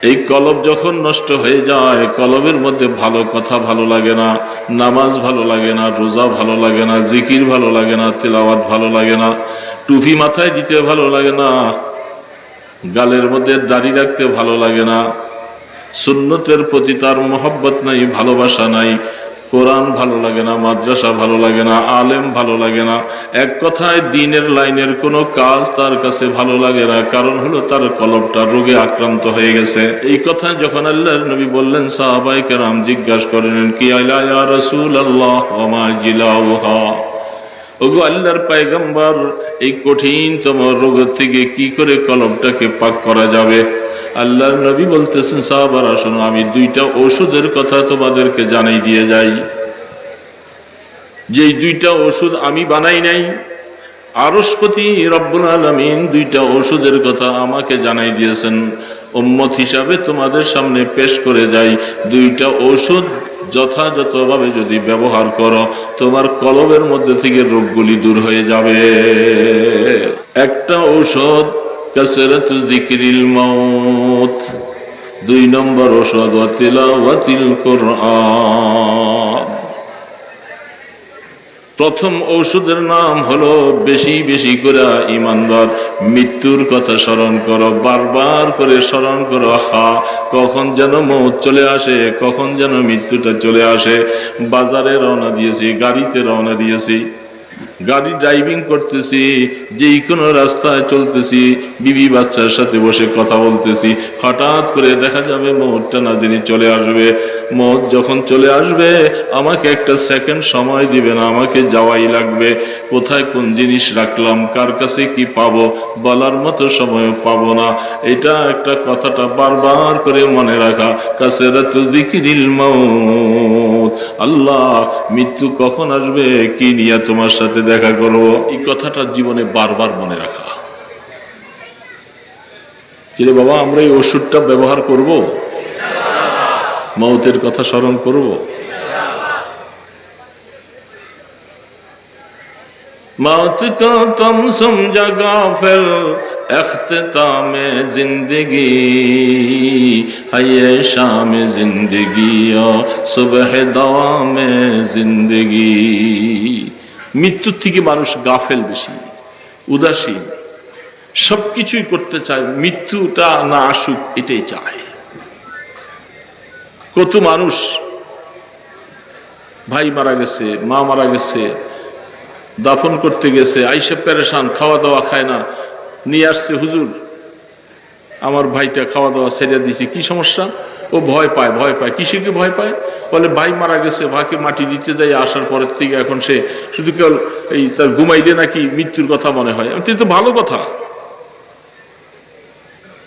এই কলব যখন নষ্ট হয়ে যায়, কলবের মধ্যে ভালো কথা ভালো লাগে না, নামাজ ভালো লাগে না, রোজা ভালো লাগে না, জিকির ভালো লাগে না, তিলাওয়াত ভালো লাগে না, টুপি মাথায় দিতে ভালো লাগে না, গালের মধ্যে দাড়ি রাখতে ভালো লাগে না, সুন্নতের প্রতি তার মহব্বত নাই, ভালোবাসা নাই, কোরআন ভালো লাগে না, মাদ্রাসা ভালো লাগে না, আলেম ভালো লাগে না, এক কথায় দ্বীনের লাইনের কোনো কাজ তার কাছে ভালো লাগে না। কারণ হলো তার কলবটা রোগে আক্রান্ত হয়ে গেছে। এই কথা যখন আল্লাহর নবী বললেন, সাহাবায়ে কেরাম জিজ্ঞাসা করলেন, কি আলা ইয়া রাসূলুল্লাহ ওয়া মা জিলাউহা, ওগো আল্লাহর পয়গম্বর, এই কঠিনতম রোগ থেকে কি করে কলবটাকে পাক করা যাবে? আল্লাহর নবী বলতেছেন, সাহাবারা শোনো, আমি দুইটা ওষুধের কথা তোমাদেরকে জানাই দিয়ে যাই। যেই দুইটা ওষুধ আমি বানাই নাই, আরশপতি রব্বুল আলামিন দুইটা ওষুধের কথা আমাকে জানাই দিয়েছেন। উম্মত হিসাবে তোমাদের সামনে পেশ করে যাই, দুইটা ওষুধ যথাযথভাবে যদি ব্যবহার করো, তোমার কলবের মধ্যে থেকে রোগগুলি দূর হয়ে যাবে। একটা ঔষধ কাসরাতু যিকরিল মাউত, 2 নম্বর ঔষধ ওয়া তিলাওয়াতিল কুরআন। প্রথম ঔষধের নাম হলো বেশি বেশি করে ইমানদার মৃত্যুর কথা স্মরণ করো, বারবার করে স্মরণ করো। কখন যেন মৌত চলে আসে, কখন যেন মৃত্যুটা চলে আসে। বাজারে রওনা দিয়েছি, গাড়িতে রওনা দিয়েছি, গাড়ি ড্রাইভিং করতেছি, যেই কোনো রাস্তায় চলতেছি, বিবি বাচ্চার সাথে বসে কথা বলতেছি, হঠাৎ করে দেখা যাবে মৌতটা না জানি চলে আসবে। মৌত যখন চলে আসবে, আমাকে একটা সেকেন্ড সময় দিবে না, আমাকে যাওয়াই লাগবে। কোথায় কোন জিনিস রাখলাম, কার কাছে কি পাবো, বলার মতো সময় পাবো না। এটা একটা কথাটা বারবার করে মনে রাখা, কাসরাতু যিকরিল মাউত। আল্লাহ, মৃত্যু কখন আসবে, কি নিয়ে তোমার সাথে দেখা করব, এই কথাটা জীবনে বারবার মনে রাখা। কিরে বাবা, আমরা এই ওষুধটা ব্যবহার করব, মৌতের কথা স্মরণ করব। मौत को तुम समझा गाफिल इख्तितामे जिंदगी है ये शाम जिंदगी और सुबह दवामे जिंदगी। মৃত্যুর থেকে মানুষ গাফেল বেশি, উদাসীন, সবকিছুই করতে চায়, মৃত্যুটা না আসুক এটাই চায়। কত মানুষ, ভাই মারা গেছে, মা মারা গেছে, দাফন করতে গেছে, আইসা পেরেশান, খাওয়া দাওয়া খায় না, নিয়ে আসছে, হুজুর আমার ভাইটা খাওয়া দাওয়া ছেড়ে দিয়েছে, কি সমস্যা? ও ভয় পায়। ভয় পায় কিসেকে ভয় পায়? বলে ভাই মারা গেছে, ভাইকে মাটি দিতে যাই, আসার পরের থেকে এখন সে শুধু কেবল এই তার ঘুমাইলে নাকি মৃত্যুর কথা মনে হয়। আমি তো ভালো কথা,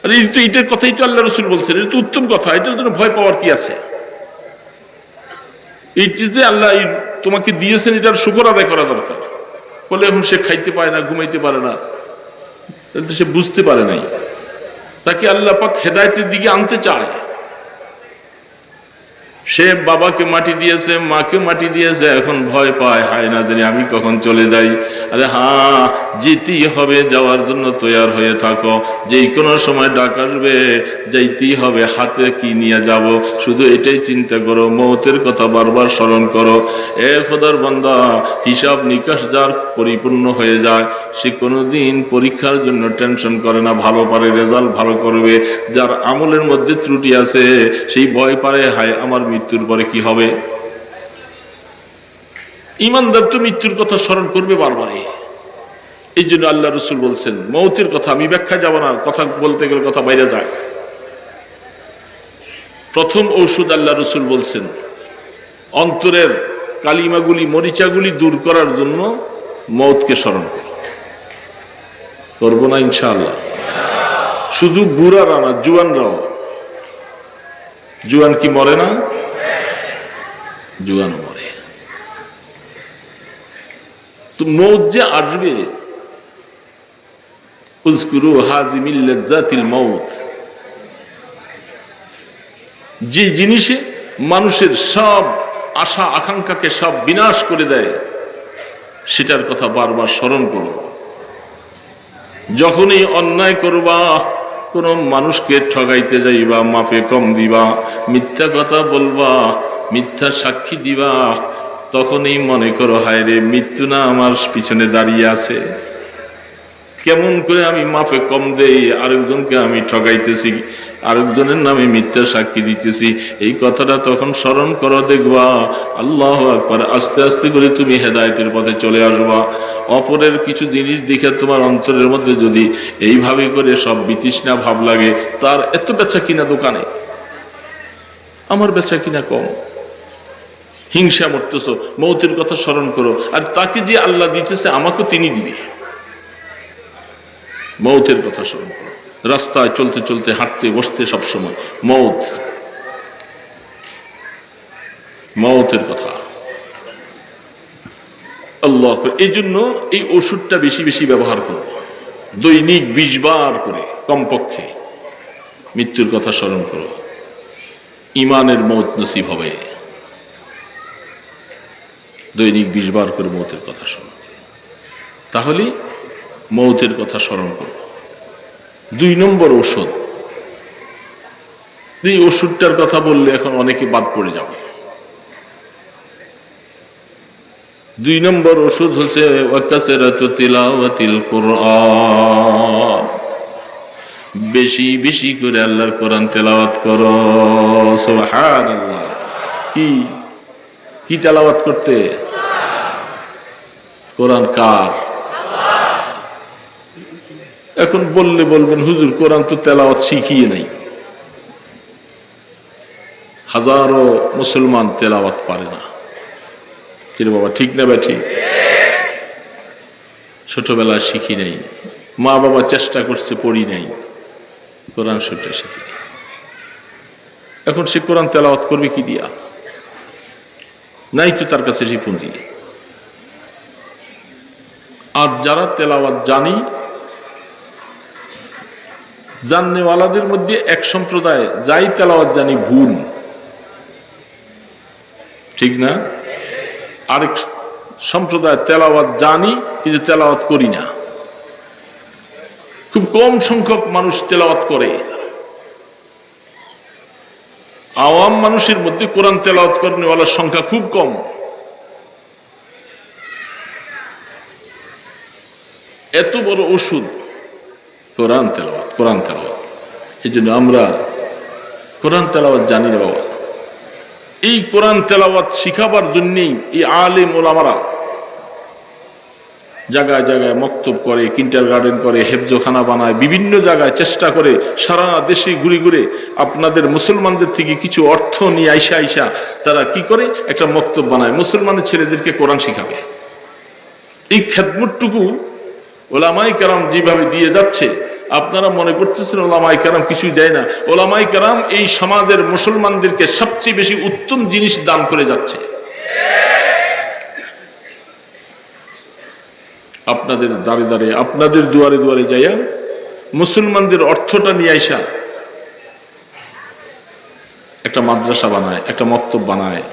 আরে এইটার কথাই তো আল্লাহ রসুল বলছেন, এটা তো উত্তম কথা, এটার জন্য ভয় পাওয়ার কি আছে? এইটি যে আল্লাহ তোমাকে দিয়েছেন, এটার শুকর আদায় করা দরকার। বলে এখন সে খাইতে পারে না, ঘুমাইতে পারে না, তাহলে তো সে বুঝতে পারে নাই। তাকে আল্লাহ পাক হেদায়েতের দিকে আনতে চায়। সে বাবাকে মাটি দিয়েছে, মাকে মাটি দিয়েছে, এখন ভয় পায়, হায় না জানি আমি কখন চলে যাই। আরে হ্যাঁ, যেতেই হবে, যাওয়ার জন্য তৈয়ার হয়ে থাকো, যেই কোনো সময় ডাক আসবে, যাইতেই হবে, হাতে কি নিয়ে যাব, শুধু এটাই চিন্তা করো, মৌতের কথা বারবার স্মরণ করো। এ খোদার বান্দা, হিসাব নিকাশ যার পরিপূর্ণ হয়ে যায়, সে কোনোদিন পরীক্ষার জন্য টেনশন করে না, ভালো পারে, রেজাল্ট ভালো করবে। যার আমলের মধ্যে ত্রুটি আছে, সেই ভয় পারে, হায় আমার মৃত্যুর পরে কি হবে। ঈমানদার তো মৃত্যুর কথা স্মরণ করবে বারবারই। এই জন্য আল্লাহ রসুল বলছেন মৌতের কথা, আমি ব্যাখ্যা যাব না, কথা বলতে গেলে কথা বাইরে যায়। প্রথম ঔষধ আল্লাহ রসুল বলছেন, অন্তরের কালিমাগুলি, মরিচাগুলি দূর করার জন্য মৌতকে স্মরণ করবো না ইনশাআল্লাহ। শুধু বুড়ারা না, জুয়ানরাও। জুয়ান কি মরে না? জুয়ান মরে। তো মৌত যে আসবে, উযকুরু হাযিমিল লাযযাতিল মাউত, যে জিনিসে মানুষের সব আশা আকাঙ্ক্ষাকে সব বিনাশ করে দেয়, সেটার কথা বারবার স্মরণ করো। যখনই অন্যায় করবা, কোনো মানুষকে ঠগাইতে যাইবা, মাপে কম দিবা, মিথ্যা কথা বলবা, মিথ্যা সাক্ষী দিবা, তখনই মনে করো হায় রে, মৃত্যু না আমার পিছনে দাঁড়িয়ে আছে। কেমন করে আমি মাপে কম দেই, আরেকজনকে আমি ঠগাইতেছি, আরেকজনের নামে মিথ্যা সাক্ষী দিতেছি, এই কথাটা তখন স্মরণ করো, দেখবা আল্লাহু আকবার, আস্তে আস্তে করে তুমি হেদায়েতের পথে চলে আসবা। অপরের কিছু জিনিস দেখে তোমার অন্তরের মধ্যে যদি এইভাবে করে সব বিতৃষ্ণা ভাব লাগে, তার এত বেচা কিনা দোকানে, আমার বেচা কিনা কম, হিংসা মরতেছ, মৌতের কথা স্মরণ করো, আর তাকে যে আল্লাহ দিতেছে আমাকে তিনি দিবে, মৌতের কথা স্মরণ করো। রাস্তায় চলতে চলতে, হাঁটতে বসতে সবসময় মৌত, মৌতের কথা আল্লাহ। এই জন্য এই ওষুধটা বেশি বেশি ব্যবহার করো, দৈনিক 20 বার করে কমপক্ষে মৃত্যুর কথা স্মরণ করো, ইমানের মৌত নসিব হবে। দৈনিক 20 বার করে মৌতের কথা স্মরণ করো, তাহলে মৌতের কথা স্মরণ করো। 2 নম্বর ওষুধ, এই ওষুধটার কথা বললে এখন অনেকে বাদ পড়ে যাবে। 2 নম্বর ওষুধ হচ্ছে ওয়াকাসরাতু তিলাওয়াতিল কুরআন, বেশি বেশি করে আল্লাহর কোরআন তেলাওয়াত করো। সুবহানাল্লাহ। কি কি তেলাওয়াত করতে? কোরআন কার? এখন বললে বলবেন হুজুর কোরআন তো তেলাওয়াত শিখিয়ে নাই। হাজারো মুসলমান তেলাওয়াত পারে না। কি রে বাবা, ঠিক না ব্যাঠি? ছোটবেলায় শিখি নাই, মা বাবা চেষ্টা করছে, পড়ি নাই, কোরআন শুনতে শিখি। এখন সে কোরআন তেলাওয়াত করবে কি দিয়া? নাই তো তার কাছে সেই পুঁজি। আর যারা তেলাওয়াত জানি, জাননেওয়ালাদের মধ্যে এক সম্প্রদায় যাই তেলাওয়াত জানি ভুল, ঠিক না? আরেক সম্প্রদায় তেলাওয়াত জানি কিন্তু তেলাওয়াত করি না। খুব কম সংখ্যক মানুষ তেলাওয়াত করে। আওয়াম মানুষের মধ্যে কোরআন তেলাওয়াত করেনওয়ালার সংখ্যা খুব কম। এত বড় ওষুধ কোরআন তেলাওয়াত, কোরআন তেলাওয়াত। এই জন্য আমরা কোরআন তেলাওয়াত জানি না বাবা। এই কোরআন তেলাওয়াত শিখাবার জন্যই এই আলেম ওলামারা জায়গায় জায়গায় মক্তব করে, কিন্ডারগার্টেন করে, হেফজখানা বানায়, বিভিন্ন জায়গায় চেষ্টা করে, সারা দেশে ঘুরে ঘুরে আপনাদের মুসলমানদের থেকে কিছু অর্থ নিয়ে আইসা আইসা তারা কি করে একটা মক্তব বানায়, মুসলমানের ছেলেদেরকে কোরআন শিখাবে। এই খেদমতটুকু ওলামায়ে কেরাম যেভাবে দিয়ে যাচ্ছে, আপনারা মনে করতেছেন ওলামায়ে কেরাম কিছুই দেয় না। ওলামায়ে কেরাম এই সমাজের মুসলমানদেরকে সবচেয়ে বেশি উত্তম জিনিস দান করে যাচ্ছে। আপনাদের দাঁড়ে দাঁড়ে, আপনাদের দুয়ারে দুয়ারে যাইয়া মুসলমানদের অর্থটা নিয়ে আইসা একটা মাদ্রাসা বানায়, একটা মক্তব বানায়,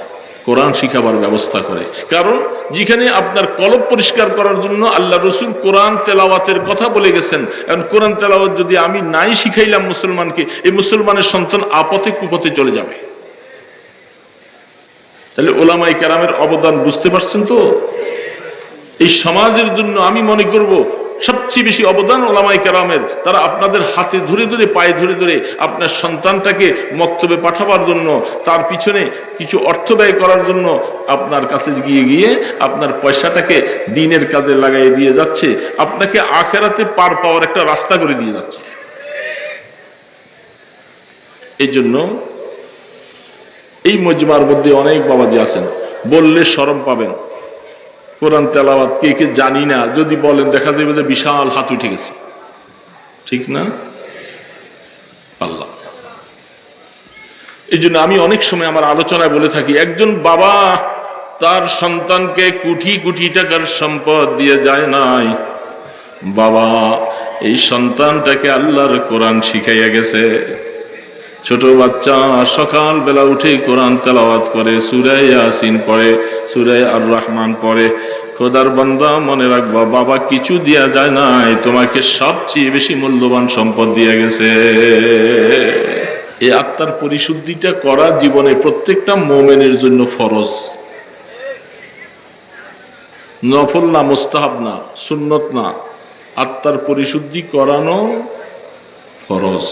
কোরআন শিখাবার ব্যবস্থা করে। কারণ যেখানে আপনার কলব পরিষ্কার করার জন্য আল্লাহ রসুল কোরআন তেলাওয়াতের কথা বলে গেছেন, কারণ কোরআন তেলাওয়াত যদি আমি নাই শিখাইলাম মুসলমানকে, এই মুসলমানের সন্তান আপথে কুপথে চলে যাবে। তাহলে ওলামায়ে কেরামের অবদান বুঝতে পারছেন তো? এই সমাজের জন্য আমি মনে করব সবচেয়ে বেশি অবদান ওলামায়ে কেরামের। তারা আপনাদের হাতে ধরে ধরে, পায়ে ধরে ধরে আপনার সন্তানটাকে মক্তবে পাঠাবার জন্য, তার পিছনে কিছু অর্থ ব্যয় করার জন্য আপনার কাছে গিয়ে গিয়ে আপনার পয়সাটাকে দ্বীনের কাজে লাগাই দিয়ে যাচ্ছে, আপনাকে আখিরাতে পার পাওয়ার একটা রাস্তা করে দিয়ে যাচ্ছে। এই জন্য এই মজমার মধ্যে অনেক বাবাজি আছেন, বললে শরম পাবেন, কোরআন তেলাওয়াত কে কে জানি না, যদি বলেন দেখা যাবে যে বিশাল হাত উঠে গেছে, ঠিক না? আল্লাহ। এই জন্য আমি অনেক সময় আমার আলোচনায় বলে থাকি, একজন বাবা তার সন্তানকে কোটি কোটি টাকার সম্পদ দিয়ে যায় নাই, বাবা এই সন্তানটাকে আল্লাহর কোরআন শিখাইয়া গেছে। ছোট বাচ্চা সকাল বেলা উঠে কোরআন তেলাওয়াত করে, সূরা ইয়াসিন পড়ে, সূরা আর রহমান পড়ে। খোদার বান্দা মনে রাখবা, বাবা কিছু দিয়া যায় নাই, তোমাকে সবচেয়ে বেশি মূল্যবান সম্পদ দিয়ে গেছে। এই আত্মার পরিশুদ্ধিটা করা জীবনে প্রত্যেকটা মুমিনের জন্য ফরজ, নফল না, মুস্তাহাব না, সুন্নত না। আত্মার পরিশুদ্ধি করানো ফরজ।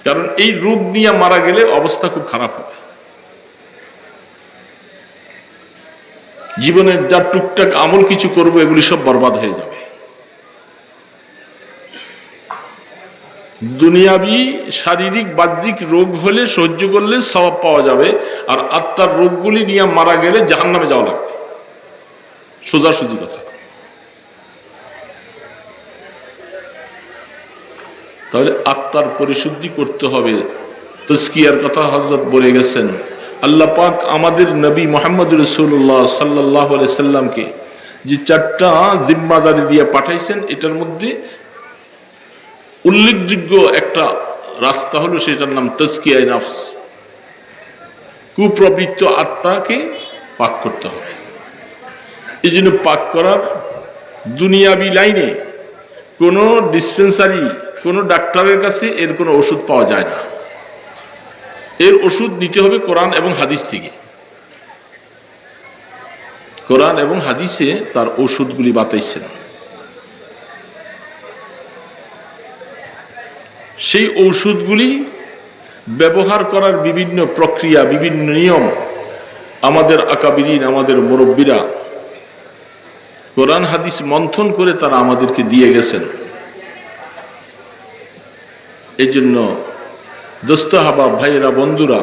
কারণ এই রোগ নিয়ে মারা গেলে অবস্থা খুব খারাপ হবে। জীবনের যা টুকটাক আমল কিছু করবো এগুলি সব বরবাদ হয়ে যাবে। দুনিয়াবি শারীরিক বাহ্যিক রোগ হলে সহ্য করলে সওয়াব পাওয়া যাবে, আর আত্মার রোগগুলি নিয়ে মারা গেলে জাহান্নামে যাওয়া লাগবে। সোজাসুজি কথা। তাহলে আত্মার পরিশুদ্ধি করতে হবে। তাজকিয়ার কথা হযরত বলে গেছেন। আল্লাহ পাক আমাদের নবী মুহাম্মদ রাসূলুল্লাহ সাল্লাল্লাহু আলাইহি সাল্লামকে যে 4টা জিম্মাদারি দিয়ে পাঠাইছেন, এটার মধ্যে উল্লেখযোগ্য একটা রাস্তা হলো, সেটার নাম তাজকিয়ায়ে নফস। কুপ্রবৃত্ত আত্মাকে পাক করতে হবে। এই জন্য পাক করার দুনিয়াবি লাইনে কোনো ডিসপেন্সারি, কোনো ডাক্তারের কাছে এর কোনো ওষুধ পাওয়া যায় না। এর ওষুধ নিতে হবে কোরআন এবং হাদিস থেকে। কোরআন এবং হাদিসে তার ওষুধগুলি বাতাইছেন। সেই ঔষধগুলি ব্যবহার করার বিভিন্ন প্রক্রিয়া, বিভিন্ন নিয়ম আমাদের আকাবিরিন, আমাদের মুরব্বীরা কোরআন হাদিস মন্থন করে তারা আমাদেরকে দিয়ে গেছেন। এই জন্য দোস্ত হাবাব ভাইয়েরা, বন্ধুরা,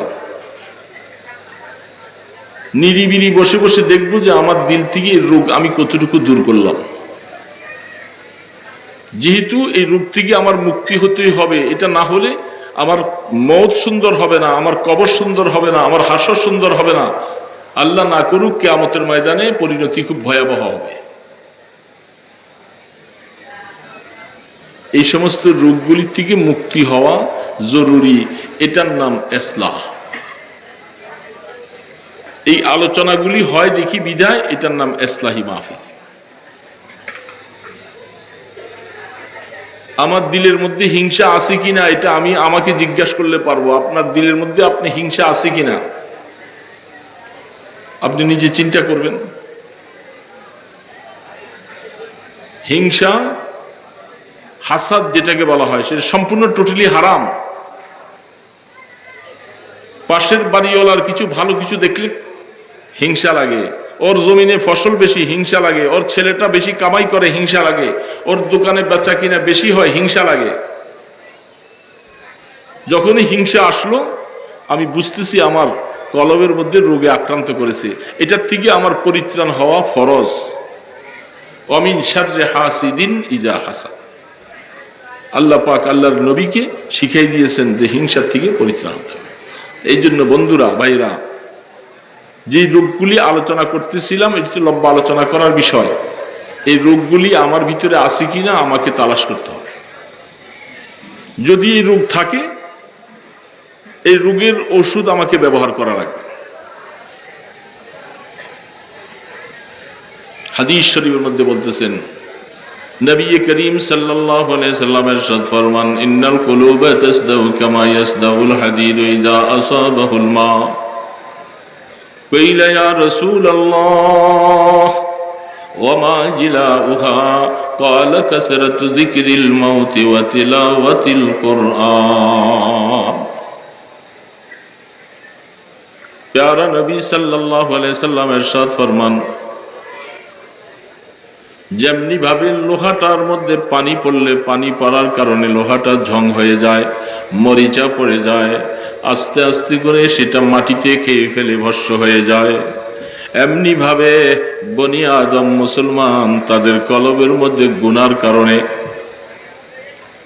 নিরিবিলি বসে বসে দেখবো যে আমার দিল থেকে এই রোগ আমি কতটুকু দূর করলাম। যেহেতু এই রোগ থেকে আমার মুক্তি হতেই হবে, এটা না হলে আমার মওত সুন্দর হবে না, আমার কবর সুন্দর হবে না, আমার হাসর সুন্দর হবে না। আল্লাহ না করুক, কিয়ামতের ময়দানে পরিণতি খুব ভয়াবহ হবে। এই সমস্ত রোগগুলির থেকে মুক্তি হওয়া জরুরি। এটার নাম ইসলাহ। এই আলোচনাগুলি হয় দেখি বিধায় এটার নাম ইসলাহি মাহফিল। আমার দিলের মধ্যে হিংসা আছে কিনা এটা আমি আমাকে জিজ্ঞাসা করলে পারবো। আপনার দিলের মধ্যে আপনি হিংসা আছে কিনা আপনি নিজে চিন্তা করবেন। হিংসা, হাসাদ যেটাকে বলা হয়, সেটা সম্পূর্ণ টোটালি হারাম। পাশের বাড়িওয়ালার কিছু ভালো কিছু দেখলে হিংসা লাগে, ওর জমিনে ফসল বেশি হিংসা লাগে, ওর ছেলেটা বেশি কামাই করে হিংসা লাগে, ওর দোকানে বেচা কিনা বেশি হয় হিংসা লাগে। যখনই হিংসা আসলো আমি বুঝতেছি আমার কলবের মধ্যে রোগে আক্রান্ত করেছে, এটার থেকে আমার পরিত্রাণ হওয়া ফরজ। ওয়ামিন শাররি হাসিদিন ইজা হাসাদ। আল্লাহ পাক আল্লাহর নবীকে শিখিয়ে দিয়েছেন যে হিংসার থেকে পরিত্রাণ হতে হবে। এই জন্য বন্ধুরা, ভাইরা, যে রোগগুলি আলোচনা করতেছিলাম, এটি তো লম্বা আলোচনা করার বিষয়। এই রোগগুলি আমার ভিতরে আছে কিনা আমাকে তালাশ করতে হবে। যদি এই রোগ থাকে, এই রোগের ওষুধ আমাকে ব্যবহার করা লাগবে। হাদিস শরীফের মধ্যে বলতেছেন, নবী করিম সাল্লাল্লাহু আলাইহি সাল্লাম ইরশাদ ফরমান, ইন্নাল কুলুবা তাসদাউ কামা ইয়াসদাউল হাদীদ ইযা আসাবাহুল মা। قيل يا رسول الله وما جلاؤها؟ قال كثرة ذكر الموت وتلاوة القرآن। प्यारा नबी सल्लल्लाहु अलैहि वसल्लम इरशाद फरमान, যেমনি ভাবে লোহাটার মধ্যে পানি পড়লে পানি পড়ার কারণে লোহাটা ঝং হয়ে যায়, মরিচা পড়ে যায়, আস্তে আস্তে করে সেটা মাটিতে খেয়ে ফেলে ভস্ম হয়ে যায়, এমনি ভাবে বনি আদম মুসলমান তাদের কলবের মধ্যে গুনার কারণে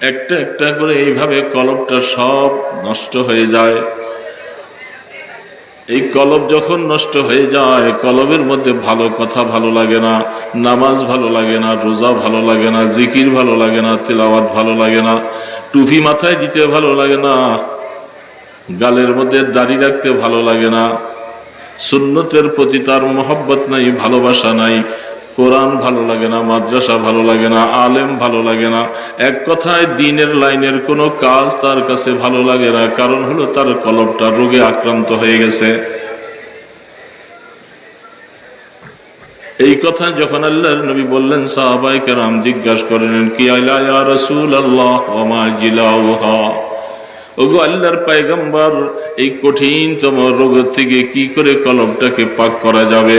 একটা একটা করে এইভাবে কলবটা সব নষ্ট হয়ে যায়। এই কলব যখন নষ্ট হয়ে যায়, কলবের মধ্যে ভালো কথা ভালো লাগে না, নামাজ ভালো লাগে না, রোজা ভালো লাগে না, জিকির ভালো লাগে না, তিলাওয়াত ভালো লাগে না, টুপি মাথায় দিতে ভালো লাগে না, গালের মধ্যে দাড়ি রাখতে ভালো লাগে না, সুন্নতের প্রতি তার মহব্বত নাই, ভালোবাসা নাই, কোরআন ভালো লাগে না, মাদ্রাসা ভালো লাগে না, আলেম ভালো লাগে না, এক কথায় দ্বীনের লাইনের কোনো কাজ তার কাছে ভালো লাগে না। কারণ হলো তার কলবটা রোগে আক্রান্ত হয়ে গেছে। এই কথা যখন আল্লাহর নবী বললেন, সাহাবায়ে কেরাম জিজ্ঞাসা করলেন, কি আলা ইয়া রাসূলুল্লাহ ওয়া মা জিলাউহা, ওগো আল্লাহর পয়গম্বর, এই কঠিনতম রোগ থেকে কি করে কলবটাকে পাক করা যাবে?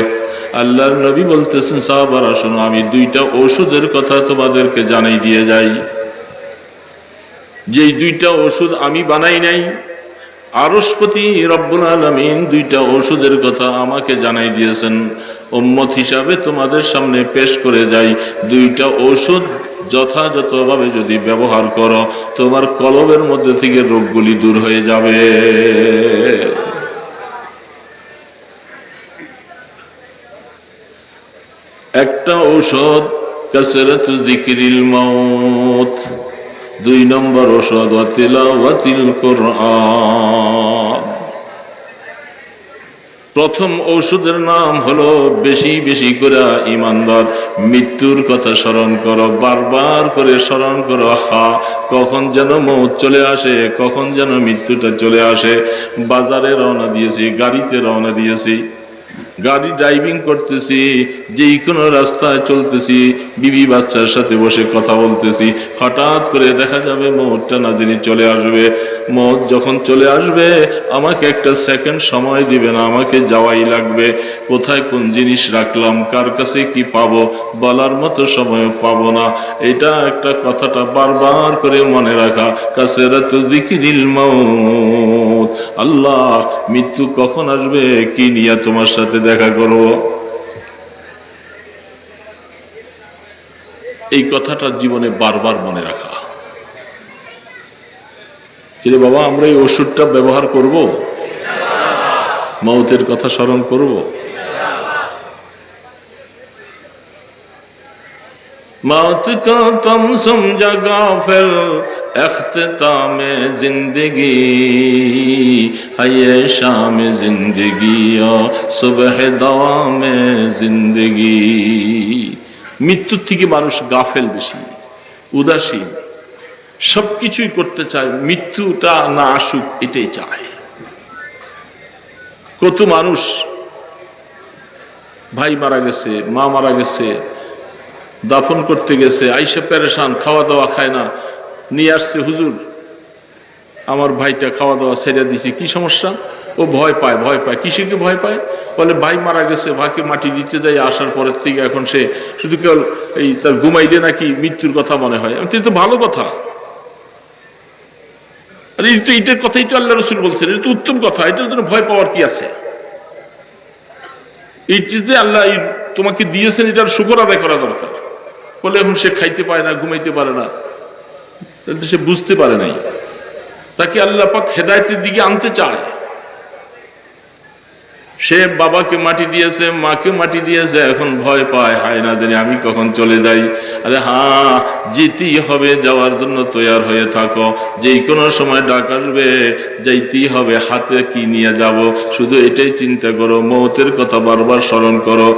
আল্লাহর নবী বলতেছেন, সাহাবারা শোনো, আমি দুইটা ওষুধের কথা তোমাদেরকে জানাই দিয়ে যাই। যেই দুইটা ওষুধ আমি বানাই নাই, আরশপতি রব্বুল আলামিন দুইটা ওষুধের কথা আমাকে জানাই দিয়েছেন। উম্মত হিসাবে তোমাদের সামনে পেশ করে যাই, দুইটা ওষুধ যথাযথভাবে যদি ব্যবহার করো, তোমার কলবের মধ্যে থেকে রোগগুলি দূর হয়ে যাবে। একটা ঔষধ কাসরাতু যিকরিল মাউত, দুই নম্বর ঔষধ ওয়া তিলাওয়াতিল কুরআন। প্রথম ঔষধের নাম হলো বেশি বেশি করে ইমানদার মৃত্যুর কথা স্মরণ করো, বারবার করে স্মরণ করো। কখন যেন মৌত চলে আসে, কখন যেন মৃত্যুটা চলে আসে। বাজারে রওনা দিয়েছি, গাড়িতে রওনা দিয়েছি, গাড়ি ড্রাইভিং করতেছি, যেই কোনো রাস্তায় চলতেছি, বিবি বাচ্চার সাথে বসে কথা বলতেছি, হঠাৎ করে দেখা যাবে মৌতটা না জানি চলে আসবে। মৌত যখন চলে আসবে, আমাকে একটা সেকেন্ড সময় দিবে না, আমাকে যাওয়াই লাগবে। কোথায় কোন জিনিস রাখলাম, কার কাছে কি পাবো, বলার মতো সময় পাবো না। এটা একটা কথাটা বারবার করে মনে রাখা, কাসরাতু যিকরিল মাউত। আল্লাহ, মৃত্যু কখন আসবে, কি নিয়ে তোমার সাথে দেখা করব। এই কথাটা জীবনে বারবার মনে রাখা। কিরে বাবা, আমরা এই ওষুধটা ব্যবহার করব, মৌতের কথা স্মরণ করব। मौत को तुम समझा गाफिल इख्तितामे जिंदगी है ये शाम जिंदगी और सुबह दवामे जिंदगी। মৃত্যুর থেকে মানুষ গাফেল বেশি, উদাসীন, সবকিছুই করতে চায়, মৃত্যুটা না আসুক এটাই চায়। কত মানুষ ভাই মারা গেছে, মা মারা গেছে, দাফন করতে গেছে, আইসা পেরেশান, খাওয়া দাওয়া খায় না, নিয়ে আসছে, হুজুর আমার ভাইটা খাওয়া দাওয়া ছেড়ে দিছে, কি সমস্যা? ও ভয় পায়। ভয় পায় কিসেকে ভয় পায়? বলে ভাই মারা গেছে, ভাইকে মাটি দিতে যাই, আসার পরের থেকে এখন সে শুধু কেবল এই তার ঘুমাইলে নাকি মৃত্যুর কথা মনে হয়। আমি তো ভালো কথা, আরে এইটার কথাই তো আল্লাহ রাসূল বলছেন, এটা তো উত্তম কথা, এটার জন্য ভয় পাওয়ার কি আছে? এইটি যে আল্লাহ তোমাকে দিয়েছেন, এটার শুকর আদায় করা দরকার। বলে এখন সে খাইতে পায় না, ঘুমাইতে পারে না, তাহলে তো সে বুঝতে পারে নাই। তাকে আল্লাহ পাক হেদায়েতের দিকে আনতে চায়। সে বাবাকে মাটি দিয়েছে, মাকে মাটি দিয়েছে, এখন ভয় পায়, হায় না জানি আমি কখন চলে যাই। আরে হ্যাঁ, যেতেই হবে, যাওয়ার জন্য তৈয়ার হয়ে থাকো, যেই কোনো সময় ডাক আসবে, যাইতেই হবে। হাতে কি নিয়ে যাব, শুধু এটাই চিন্তা করো, মৌতের কথা বারবার স্মরণ করো।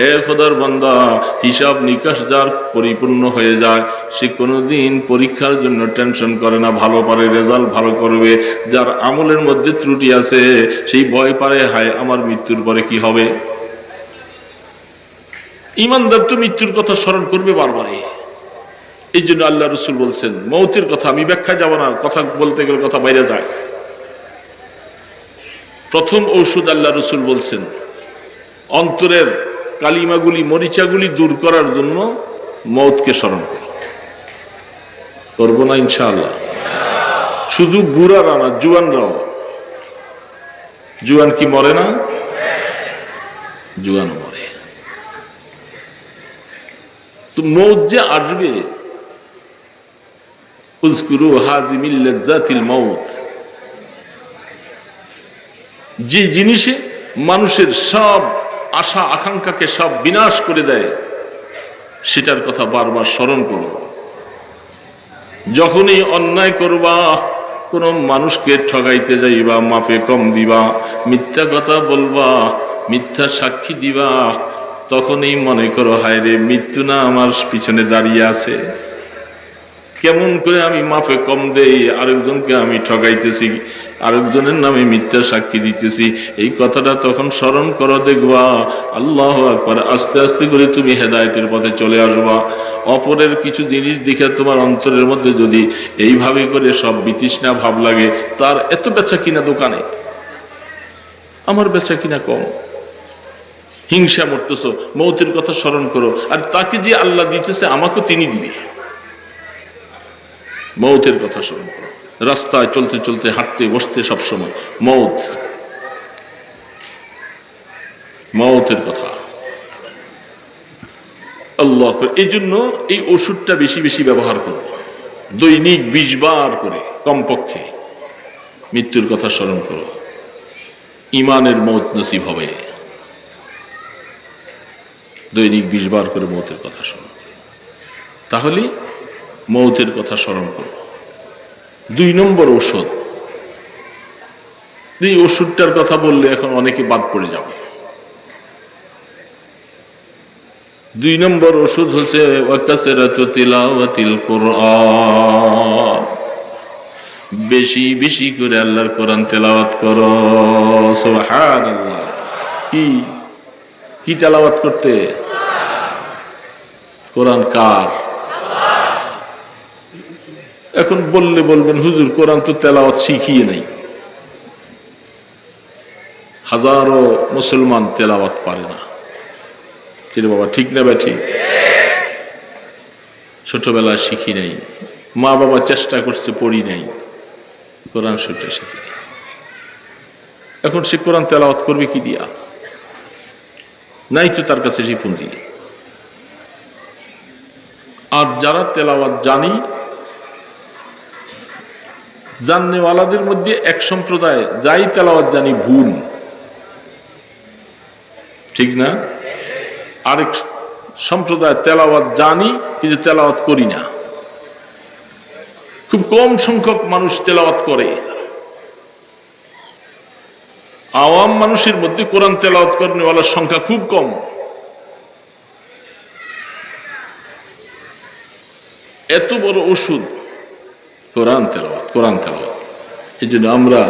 এ খোদার বান্দা, হিসাব নিকাশ যার পরিপূর্ণ হয়ে যায়, সে কোনোদিন পরীক্ষার জন্য টেনশন করে না, ভালো পারে, রেজাল্ট ভালো করবে। যার আমলের মধ্যে ত্রুটি আছে, সেই ভয় পারে, হায় আমার মৃত্যুর পরে কি হবে। ঈমানদার তো মৃত্যুর কথা স্মরণ করবে বারবারই। এই জন্য আল্লাহ রাসূল বলছেন মৌতের কথা, আমি ব্যাখ্যা যাব না, কথা বলতে গেলে কথা বাইরে যায়। প্রথম ঔষধ আল্লাহ রাসূল বলছেন, অন্তরের কালিমাগুলি, মরিচাগুলি দূর করার জন্য মৌতকে স্মরণ করো। করবো না ইনশাআল্লাহ? শুধু বুড়ারা না, জুয়ানরাও। জুয়ান কি মরে না? জুয়ান মরে। তো মৌত যে আসবে, উযকুরু হাযিমিল লাযযাতিল মাউত, যে জিনিসে মানুষের সব আশা আকাঙ্ক্ষাকে সব বিনাশ করে দেয়, সেটার কথা বারবার স্মরণ করো। যখনই অন্যায় করবা, কোন মানুষকে ঠগাইতে যাইবা, মাপে কম দিবা, মিথ্যা কথা বলবা, মিথ্যা সাক্ষী দিবা, তখনই মনে করো হায় রে, মৃত্যু না আমার পিছনে দাঁড়িয়ে আছে। কেমন করে আমি মাপে কম দেই, আরেকজনকে আমি ঠগাইতেছি, আরেকজনের নামে মিথ্যা সাক্ষী দিতেছি। এই কথাটা তখন স্মরণ করো, দেখবা আল্লাহু আকবার, আস্তে আস্তে করে তুমি হেদায়েতের পথে চলে আসবা। অপরের কিছু জিনিস দেখে তোমার অন্তরের মধ্যে যদি এইভাবে করে সব বিতৃষ্ণা ভাব লাগে, তার এত বেচা কিনা দোকানে, আমার বেচা কিনা কম, হিংসা মরতেছ, মৌতের কথা স্মরণ করো। আর তাকে যে আল্লাহ দিতেছে আমাকে তিনি দিবে, মৌতের কথা স্মরণ করো। রাস্তায় চলতে চলতে, হাঁটতে বসতে সবসময় মৌত, মৌতের কথা আল্লাহ। এই জন্য এই ওষুধটা বেশি বেশি ব্যবহার করো, দৈনিক 20 বার করে কমপক্ষে মৃত্যুর কথা স্মরণ করো। ইমানের মৌত নসিব হবে, দৈনিক 20 বার করে মৌতের কথা স্মরণ করো, তাহলে মৌতের কথা স্মরণ করো। 2 নম্বর ওষুধ, এই ওষুধটার কথা বললে এখন অনেকে বাদ পড়ে যাবে। 2 নম্বর ওষুধ হচ্ছে ওয়াকাসরাতু তিলাওয়াতিল কুরআন, বেশি বেশি করে আল্লাহর কোরআন তেলাওয়াত করো। সুবহানাল্লাহ। কি কি তেলাওয়াত করতে? কোরআন কার? এখন বললে বলবেন হুজুর কোরআন তো তেলাওয়াত শিখিয়ে নাই। হাজারো মুসলমান তেলাওয়াত পারে না, কিন্তু বাবা ঠিক না ব্যাঠি? ছোটবেলায় শিখি নাই, মা বাবা চেষ্টা করছে পড়ি নাই, কোরআন শরীফ শিখি। এখন সে কোরআন তেলাওয়াত করবে কি দিয়া? নাই তো তার কাছে সেই পুঁজি। আর যারা তেলাওয়াত জানি, জাননেওয়ালাদের মধ্যে এক সম্প্রদায় যাই তেলাওয়াত জানি ভুল, ঠিক না? আরেক সম্প্রদায় তেলাওয়াত জানি কিন্তু তেলাওয়াত করি না। খুব কম সংখ্যক মানুষ তেলাওয়াত করে। আওয়াম মানুষের মধ্যে কোরআন তেলাওয়াত করেনওয়ালার সংখ্যা খুব কম। এত বড় ওষুধ কোরআন তেলাওয়াত, কোরআন তেলাওয়াত। এই জন্য আমরা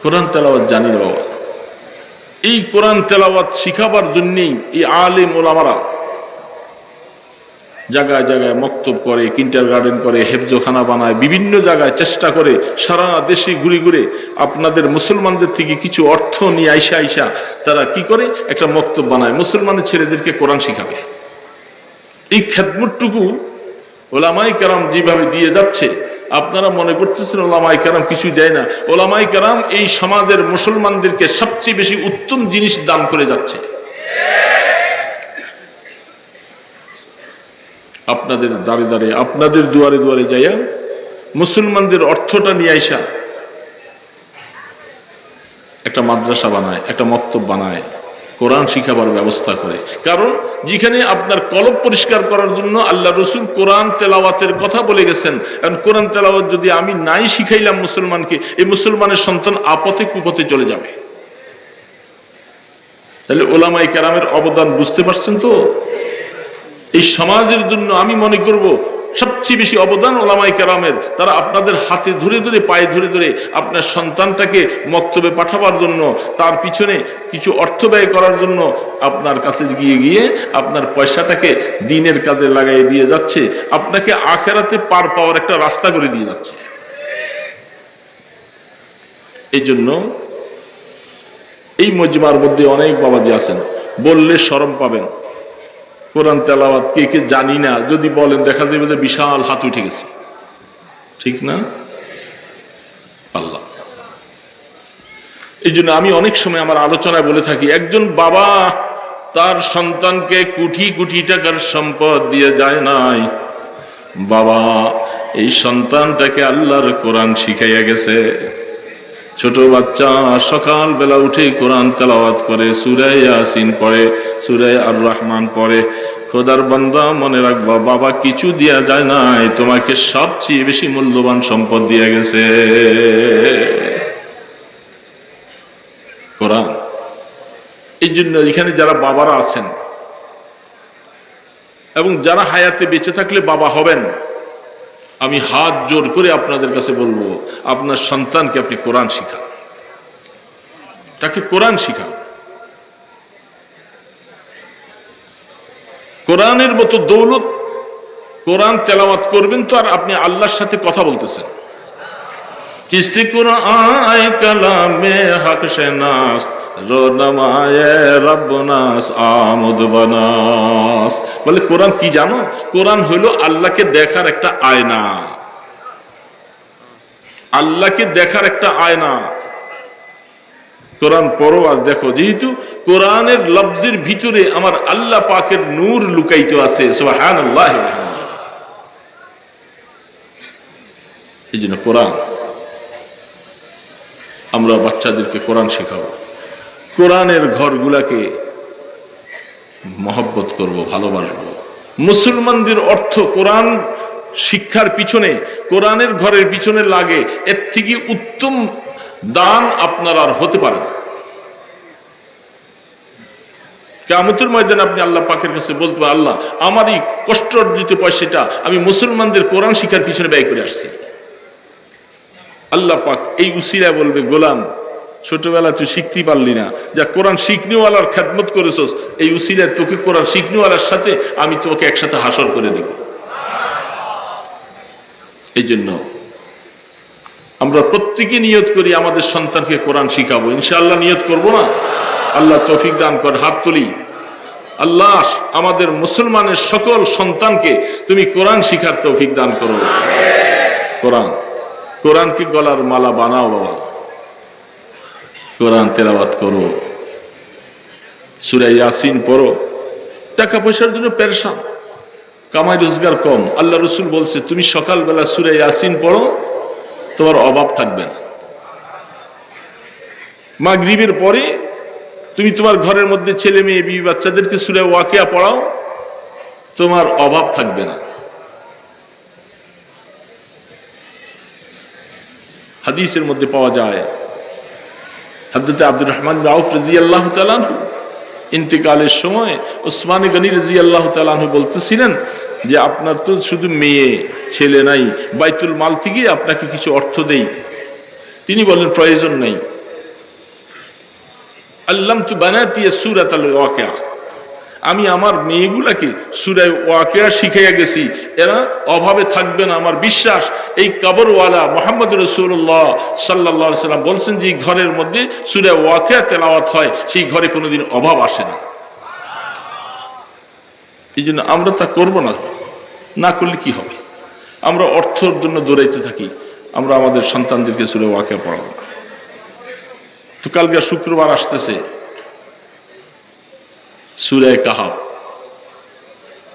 কোরআন তেলাওয়াত জানি না বাবা। এই কোরআন তেলাওয়াত শিখাবার জন্যই এই আলেম ওলামারা জায়গায় জায়গায় মক্তব করে, কিন্ডারগার্টেন করে, হেফজখানা বানায়, বিভিন্ন জায়গায় চেষ্টা করে, সারা দেশে ঘুরে ঘুরে আপনাদের মুসলমানদের থেকে কিছু অর্থ নিয়ে আইসা তারা কি করে, একটা মক্তব বানায়, মুসলমানের ছেলেদেরকে কোরআন শিখাবে। এই খেদমতটুকু ওলামায়ে কেরাম যেভাবে দিয়ে যাচ্ছে, আপনারা মনে করতেছেন ওলামায়ে কেরাম কিছু দেয় না। ওলামায়ে কেরাম এই সমাজের মুসলমানদেরকে সবচেয়ে বেশি উত্তম জিনিস দান করে যাচ্ছে। আপনাদের দাঁড়ে দাঁড়ে, আপনাদের দুয়ারে দুয়ারে যাইয়া মুসলমানদের অর্থটা নিয়ে আইসা একটা মাদ্রাসা বানায়, একটা মক্তব বানায়, কোরআন শিখাবার ব্যবস্থা করে। কারণ যেখানে আপনার কলব পরিষ্কার করার জন্য আল্লাহ রসুল কোরআন তেলাওয়াতের কথা বলে গেছেন, কারণ কোরআন তেলাওয়াত যদি আমি নাই শিখাইলাম মুসলমানকে, এই মুসলমানের সন্তান আপথে কুপথে চলে যাবে। তাহলে ওলামায়ে কেরামের অবদান বুঝতে পারছেন তো? এই সমাজের জন্য আমি মনে করব সবচেয়ে বেশি অবদান ওলামায়ে কেরামের। তারা আপনাদের হাতে ধরে ধরে, পায়ে ধরে ধরে আপনার সন্তানটাকে মক্তবে পাঠাবার জন্য, তার পিছনে কিছু অর্থ ব্যয় করার জন্য আপনার কাছে গিয়ে গিয়ে আপনার পয়সাটাকে দ্বীনের কাজে লাগাই দিয়ে যাচ্ছে, আপনাকে আখিরাতে পার পাওয়ার একটা রাস্তা করে দিয়ে যাচ্ছে। এই জন্য এই মজমার মধ্যে অনেক বাবাজি আছেন, বললে শরম পাবেন, কোরআন তেলাওয়াত কে কে জানি না যদি বলেন, দেখা যাবে যে বিশাল হাত উঠে গেছে, ঠিক না? আল্লাহ। এই জন্য আমি অনেক সময় আমার আলোচনায় বলে থাকি, একজন বাবা তার সন্তানকে কোটি কোটি টাকার সম্পদ দিয়ে যায় নাই, বাবা এই সন্তানটাকে আল্লাহর কোরআন শিখাইয়া গেছে। ছোট বাচ্চা সকাল বেলা উঠে কোরআন তেলাওয়াত করে, সূরা ইয়াসিন পড়ে, সূরা আর রহমান পড়ে, খোদার বান্দা মনে রাখবা, বাবা কিছু দেয়া যায় নাই, তোমাকে সবচেয়ে বেশি মূল্যবান সম্পদ দিয়ে গেছে কোরআন। এই জন্য এখানে যারা বাবারা আছেন এবং যারা হায়াতে বেঁচে থাকলে বাবা হবেন, আমি হাত জোর করে আপনাদের কাছে বলবো, আপনার সন্তানকে আপনি কোরআন শিখান, তাকে কোরআন শিখান। কোরআনের মতো দৌলত, কোরআন তেলাওয়াত করবেন তো আর আপনি আল্লাহর সাথে কথা বলতেছেন। কিস্তি কোরআন কালামে হক শেনাস, রোনামায়ে রব্বনাস আমুদ বানাস। বলে কোরআন কি জানো? কোরআন হইল আল্লাহকে দেখার একটা আয়না, আল্লাহকে দেখার একটা আয়না। কোরআন পড়ো আর দেখো, যেহেতু কোরআনের লফজের ভিতরে আমার আল্লাহ পাকের নূর লুকায়িত আছে। সুবহানাল্লাহ। এই জন্য কোরআন, আমরা বাচ্চাদেরকে কোরআন শেখাবো, কোরআনের ঘরগুলাকে মহব্বত করব, ভালোবাসবো। মুসলমানদের অর্থ কোরআন শিক্ষার পিছনে, কোরআনের ঘরের পিছনে লাগে, এর থেকে উত্তম দান আপনার আর হতে পারে না। কিয়ামতের ময়দানে আপনি আল্লাহ পাকের কাছে বলতে পারেন, আল্লাহ আমার এই কষ্ট অর্জিত পয়সাটা আমি মুসলমানদের কোরআন শিক্ষার পিছনে ব্যয় করে আসছি। আল্লাহ পাক এই উসিলা বলবে, গোলাম ছোটবেলা তুই শিখতে পারলি না, যা কোরআন শিখনিওয়ালার খেদমত করেছস, এই উসিলায় তোকে কোরআন শিখনিওয়ালার সাথে আমি তোকে একসাথে হাসর করে দেব। এই জন্য আমরা প্রত্যেকে নিয়ত করি আমাদের সন্তানকে কোরআন শিখাবো। ইনশাআল্লাহ নিয়ত করবো না? আল্লাহ তৌফিক দান কর। হাত তুলি। আল্লাহ আমাদের মুসলমানের সকল সন্তানকে তুমি কোরআন শিখার তৌফিক দান করো। কোরআন, কোরআনকে গলার মালা বানাও বাবা, কোরআন তেলাওয়াত করো, সূরা ইয়াসিন পড়ো। টাকা পয়সার জন্য পেরেশান, কামাই রোজগার কম, আল্লাহ রসুল বলছে তুমি সকালবেলা সূরা ইয়াসিন পড়ো, তোমার অভাব থাকবে না। মাগরিবের পরে তুমি তোমার ঘরের মধ্যে ছেলে মেয়ে বিবি বাচ্চাদেরকে সূরা ওয়াকিয়া পড়াও, তোমার অভাব থাকবে না। হাদিসের মধ্যে পাওয়া যায়, হযরত আব্দুর রহমান বিন আউফ রাদিয়াল্লাহু তাআলা আনহু ইন্তেকালের সময় ওসমান গনি রাদিয়াল্লাহু তাআলা আনহু বলতেছিলেন যে আপনার তো শুধু মেয়ে ছেলে নাই, বাইতুল মাল থেকে আপনাকে কিছু অর্থ দেই। তিনি বলেন প্রয়োজন নেই, আল্লামতু বানাতি সূরাতুল ওয়াকিয়া, আমি আমার মেয়েগুলাকে সূরা ওয়াকিয়া শিখাইয়া গেছি, এরা অভাবে থাকবে না। আমার বিশ্বাস এই কবরওয়ালা মুহাম্মদ রাসূলুল্লাহ সাল্লাল্লাহু আলাইহি ওয়াসাল্লাম বলছেন যে ঘরের মধ্যে সূরা ওয়াকিয়া তেলাওয়াত হয়, সেই ঘরে কোনোদিন অভাব আসে না। এই জন্য আমরা তা করবো না, না করলে কি হবে? আমরা অর্থের জন্য দৌড়াইতে থাকি, আমরা আমাদের সন্তানদেরকে সূরা ওয়াকিয়া পড়াবো না। তো কালকে শুক্রবার আসতেছে, সূরা কাহাফ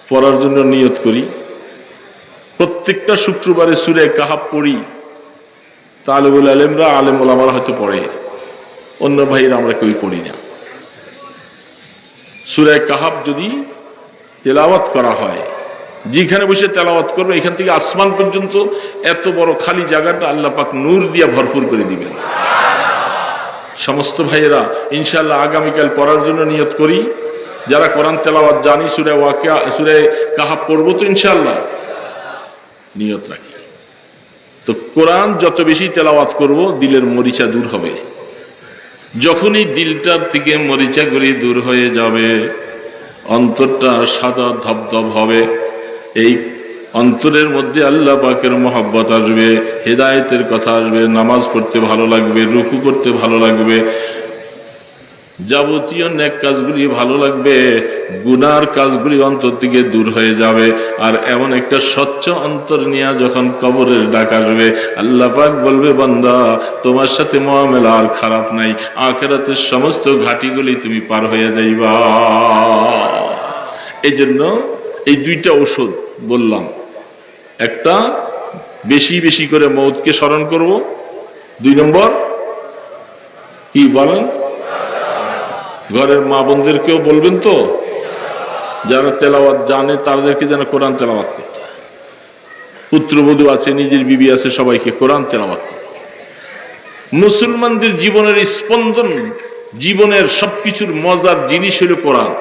পড়ার জন্য নিয়ত করি। প্রত্যেকটা শুক্রবারে সূরা কাহাফ পড়ি। তালিবুল ইলমরা, আলেম ওলামারা হয়তো পড়ে, অন্য ভাইরা আমরা কেউই পড়ি না। সূরা কাহাফ যদি তেলাওয়াত করা হয়, যেখানে বসে তেলাওয়াত করবে এখান থেকে আসমান পর্যন্ত এত বড় খালি জায়গাটা আল্লাহ পাক নূর দিয়া ভরপুর করে দিবেন। সমস্ত ভাইয়েরা ইনশাআল্লাহ আগামীকাল পড়ার জন্য নিয়ত করি। যারা কোরআন তেলাওয়াত জানি, সূরা ওয়াকিয়া সূরা কাহাফ পড়বো তো ইনশাআল্লাহ, নিয়ত রাখি। তো কোরআন যত বেশি তেলাওয়াত করব, দিলের মরিচা দূর হবে। যখনই দিলটার থেকে মরিচাগুলি দূর হয়ে যাবে, অন্তরটা সাদা ধবধব হবে। এই অন্তরের মধ্যে আল্লাহ পাকের মহব্বত আসবে, হেদায়েতের কথা আসবে, নামাজ পড়তে ভালো লাগবে, রুকু করতে ভালো লাগবে, যাবতীয় নেক কাজগুলি ভালো লাগবে, গুনার কাজগুলি অন্তর থেকে দূর হয়ে যাবে। আর এমন একটা স্বচ্ছ অন্তর নিয়ে যখন কবরের ডাক আসবে, আল্লাহ পাক বলবে বান্দা তোমার সাথে মুআমেলা আর খারাপ নাই, আখিরাতের সমস্ত ঘাটিগুলি তুমি পার হয়ে যাইবা। এই জন্য এই দুইটা ঔষধ বললাম, একটা বেশি বেশি করে মওতকে স্মরণ করব, 2 নম্বর কি বলেন, ঘরের মা বোনদেরকেও বলবেন তো যারা তেলাওয়াত জানে তাদেরকে যেন কোরআন তেলাওয়াত করতে হয়। পুত্রবধূ আছে, নিজের বিবি আছে, সবাইকে কোরআন তেলাওয়াত করতে হয়। মুসলমানদের জীবনের স্পন্দন, জীবনের সবকিছুর মজার জিনিস হলো কোরআন।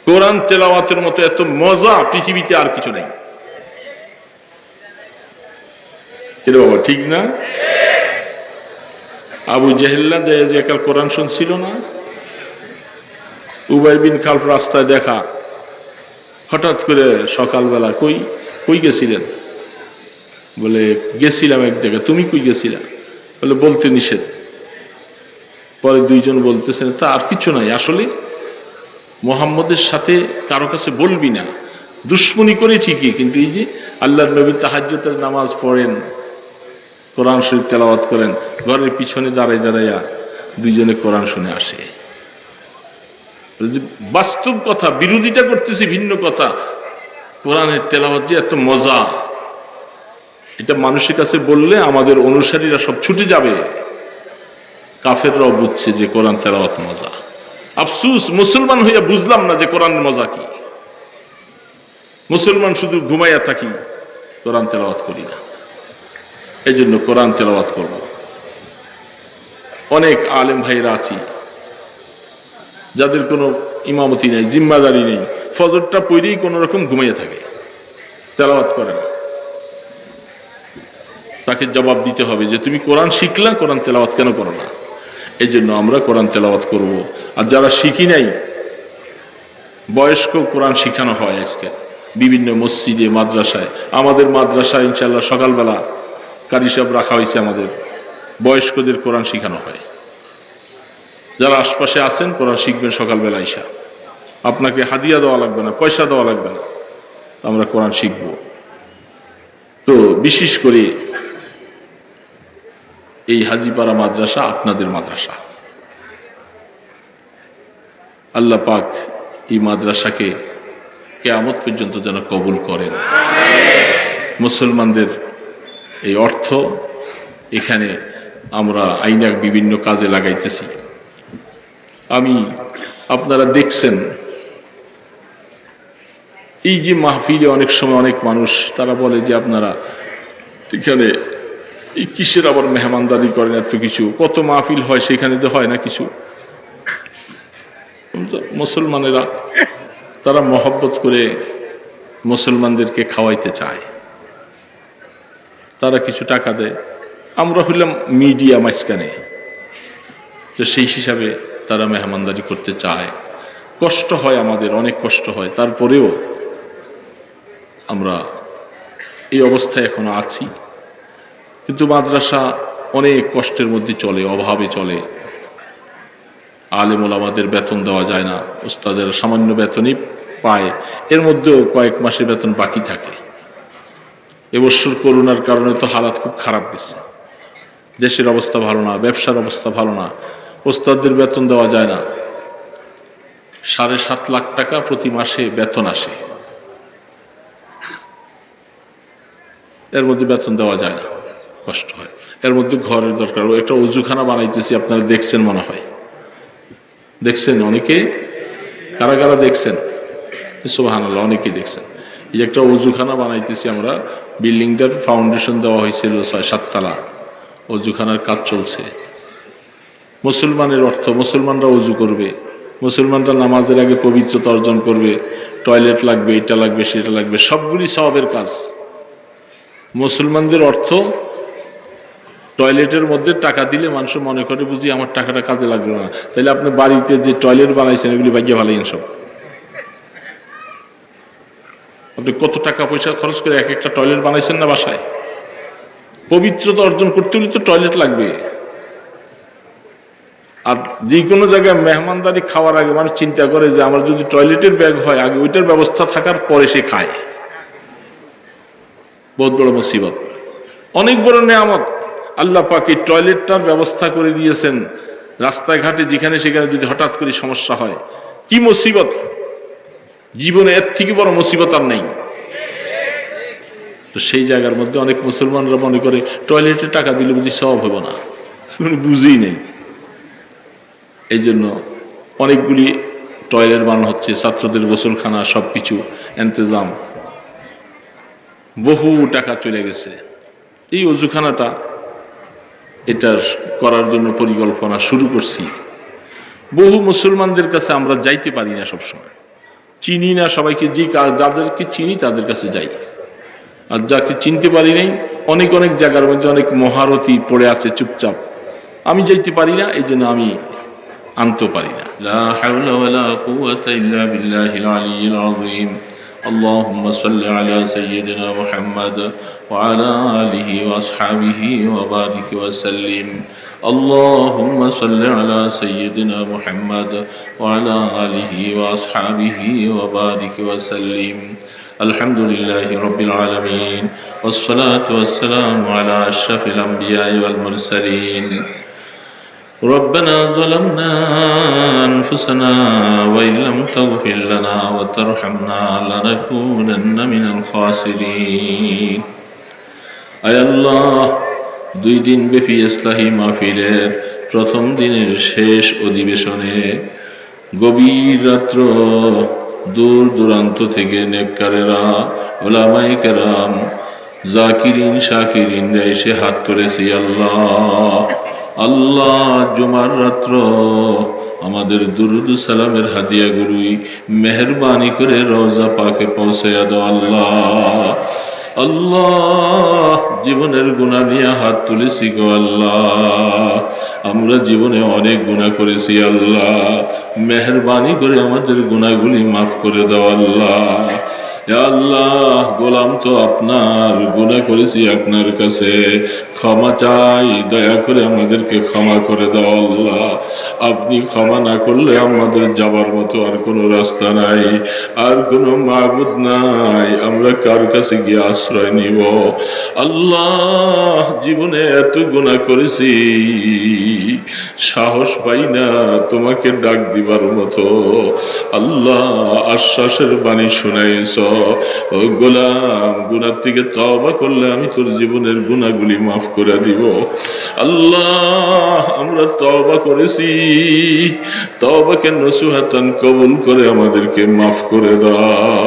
কোরআন তেলাওয়াতের মতো এত মজা পৃথিবীতে আর কিছু নেই। বাবা ঠিক না? আবু জেহেল্লা যে একাল কোরআন শুনছিল না, উবাই বিন খালফ রাস্তায় দেখা, হঠাৎ করে সকালবেলা কই কই গেছিলেন? বলে গেছিলাম এক জায়গায়। তুমি কই গেছিলা? বলে বলতে নিষেধ। পরে দুইজন বলতেছেন তা আর কিছু নাই, আসলে মোহাম্মদের সাথে কারো কাছে বলবি না, দুশ্মনী করে ঠিকই, কিন্তু এই যে আল্লাহর নবী তাহাজ্জুদের নামাজ পড়েন, কোরআন শরীফ তেলাওয়াত করেন, ঘরের পিছনে দাঁড়ায় দাঁড়াইয়া দুইজনে কোরআন শুনে আসে। বাস্তব কথা, বিরোধিতা করতেছি ভিন্ন কথা। কোরআনের তেলাওয়াত যে এত মজা, এটা মানুষের কাছে বললে আমাদের অনুসারীরা সব ছুটে যাবে। কাফেররাও বুঝছে যে কোরআন তেলাওয়াত মজা। আফসুস, মুসলমান হইয়া বুঝলাম না যে কোরআনের মজা কি। মুসলমান শুধু ঘুমাইয়া থাকি, কোরআন তেলাওয়াত করি না। এই জন্য কোরআন তেলাওয়াত করব। অনেক আলেম ভাইরা আছি যাদের কোনো ইমামতি নেই, জিম্মাদারি নেই, ফজরটা পড়েই কোন রকম ঘুমাইয়া থাকে, তেলাওয়াত করে না। তাকে জবাব দিতে হবে যে তুমি কোরআন শিখলা, কোরআন তেলাওয়াত কেন করো না? এই জন্য আমরা কোরআন তেলাওয়াত করব। আর যারা শিখি নাই, বয়স্ক কোরআন শিখানো হয় আজকে বিভিন্ন মসজিদে, মাদ্রাসায়। আমাদের মাদ্রাসায় ইনশাআল্লাহ সকালবেলা কারি সাহেব রাখা হয়েছে, আমাদের বয়স্কদের কোরআন শিখানো হয়। যারা আশপাশে আছেন কোরআন শিখবেন সকালবেলা আইসা। আপনাকে হাদিয়া দেওয়া লাগবে না, পয়সা দেওয়া লাগবে না, আমরা কোরআন শিখব। তো বিশেষ করে এই হাজীপাড়া মাদ্রাসা আপনাদের মাদ্রাসা। আল্লাহ পাক এই মাদ্রাসাকে কিয়ামত পর্যন্ত যেন কবুল করেন। মুসলমানদের এই অর্থ এখানে আমরা আইনাক বিভিন্ন কাজে লাগাইতেছি। আপনারা দেখছেন এই যে মাহফিলে অনেক সময় অনেক মানুষ তারা বলে যে আপনারা এখানে এই কিসের আবার মেহমানদারি করেন, এত কিছু, কত মাহফিল হয় সেখানে তো হয় না কিছু। মুসলমানেরা তারা মহব্বত করে মুসলমানদেরকে খাওয়াইতে চায়, তারা কিছু টাকা দেয়, আমরা হইলাম মিডিয়া মাঝখানে, তো সেই হিসাবে তারা মেহমানদারি করতে চায়। কষ্ট হয়, আমাদের অনেক কষ্ট হয়, তারপরেও আমরা এই অবস্থায় এখনো আছি। কিন্তু মাদ্রাসা অনেক কষ্টের মধ্যে চলে, অভাবে চলে। আলেম ওলামাদের বেতন দেওয়া যায় না, উস্তাদের সামান্য বেতনই পায়, এর মধ্যেও কয়েক মাসের বেতন বাকি থাকে। এবছর করোনার কারণে তো হালাত খুব খারাপ গেছে, দেশের অবস্থা ভালো না, ব্যবসার অবস্থা ভালো না, উস্তাদদের বেতন দেওয়া যায় না। 7.5 লাখ টাকা প্রতি মাসে বেতন আসে, এর মধ্যে বেতন দেওয়া যায় না, কষ্ট হয়। এর মধ্যে ঘরের দরকার, একটা অজুখানা বানাইতেছি, আপনারা দেখছেন মনে হয়, দেখছেন অনেকে, কারা কারা দেখছেন? সুবহানাল্লাহ, অনেকেই দেখছেন। এই যে একটা অজুখানা বানাইতেছি আমরা, বিল্ডিংটার ফাউন্ডেশন দেওয়া হয়েছিল 6-7 তলা, অজুখানার কাজ চলছে। মুসলমানের অর্থ, মুসলমানরা অজু করবে, মুসলমানরা নামাজের আগে পবিত্রতা অর্জন করবে, টয়লেট লাগবে, এটা লাগবে, সেটা লাগবে, সবগুলি সওয়াবের কাজ। মুসলমানদের অর্থ, টয়লেটের মধ্যে টাকা দিলে মানুষ মনে করে বুঝি আমার টাকাটা কাজে লাগবে না, তাইলে আপনি বাড়িতে যে টয়লেট বানাইছেন এগুলি ভাগ্যে ভালোই সব। আপনি কত টাকা পয়সা খরচ করে এক একটা টয়লেট বানাইছেন না বাসায়? পবিত্রতা অর্জন করতে হলে তো টয়লেট লাগবে। আর যে কোনো জায়গায় মেহমানদারি খাওয়ার আগে মানুষ চিন্তা করে যে আমার যদি টয়লেটের ব্যাগ হয়, আগে ওইটার ব্যবস্থা থাকার পরে সে খায়। বহুত বড় মুসিবত, অনেক বড় নেয়ামত। আল্লাহ পাক এই টয়লেটটার ব্যবস্থা করে দিয়েছেন। রাস্তায় ঘাটে যেখানে সেখানে যদি হঠাৎ করে সমস্যা হয়, কি মুসিবত! জীবনে এর থেকে বড় মুসিবত আর নেই। তো সেই জায়গার মধ্যে অনেক মুসলমানরা মনে করে টয়লেটে টাকা দিলে বুঝি সওয়াব হবে না, বুঝেই নেই। এই জন্য অনেকগুলি টয়লেট বানানো হচ্ছে, ছাত্রদের গোসলখানা, সব কিছু ইন্তজাম, বহু টাকা চলে গেছে। এই অজুখানাটা এটার করার জন্য পরিকল্পনা শুরু করছি। বহু মুসলমানদের কাছে আমরা যাইতে পারি না, সবসময় চিনি না সবাইকে, যাদেরকে চিনি তাদের কাছে যাই, আর যাকে চিনতে পারি নাই অনেক অনেক জায়গার মধ্যে অনেক মহারথী পড়ে আছে চুপচাপ, আমি যাইতে পারি না, এই জন্য আমি আনতে পারি না। লা হাওলা ওয়ালা কুওয়াতা ইল্লা বিল্লাহিল আলিয়্যিল আযীম। اللهم صل على سيدنا محمد وعلى آله وأصحابه وبارك وسلم. اللهم صل على سيدنا محمد وعلى آله وأصحابه وبارك وسلم. الحمد لله رب العالمين والصلاة والسلام على أشرف الأنبياء والمرسلين. ربنا ظلمنا أنفسنا وإن لم تغفر لنا وترحمنا لنكونن من الخاسرين. আয় আল্লাহ, 2 দিন ব্যাপী ইসলাহি মাহফিলের প্রথম দিনের শেষ অধিবেশনে গভীর রাত্র দূর দূরান্ত থেকে নেককারেরা, উলামায়ে কেরাম, জাকিরিন শাকিরিনরা এসে হাত তুলেছি। আল্লাহ জুমার রাত্র আমাদের দুরুদ সালামের হাদিয়াগুলোই মেহেরবানি করে রওজা পাকে পৌঁছায়া দাও। আল্লাহ জীবনের গুনাহ নিয়ে হাত তুলেছি গো আল্লাহ, আমরা জীবনে অনেক গুনাহ করেছি আল্লাহ, মেহেরবানি করে আমাদের গুনাহগুলি মাফ করে দাও আল্লাহ। আল্লাহ গোলাম তো আপনার, গুনাহ করেছি আপনার কাছে, ক্ষমা চাই, দয়া করে আমাদেরকে ক্ষমা করে দাও আল্লাহ। আপনি ক্ষমা না করলে আমাদের যাবার মতো আর কোনো রাস্তা নাই, আর কোনো মাবুদ নাই, আমরা কার কাছে গিয়ে আশ্রয় নিব? আল্লাহ জীবনে এত গুনাহ করেছি, সাহস পাই না তোমাকে ডাক দিবার মতো। আল্লাহ আশ্বাসের বাণী শুনাইছ, ও গোলাম গুনাহ থেকে তওবা করলে আমি তোর জীবনের গুনাহগুলি মাফ করে দিব। আল্লাহ আমরা তওবা করেছি, তওবাকে নসুহাতান কবুল করে আমাদেরকে মাফ করে দাও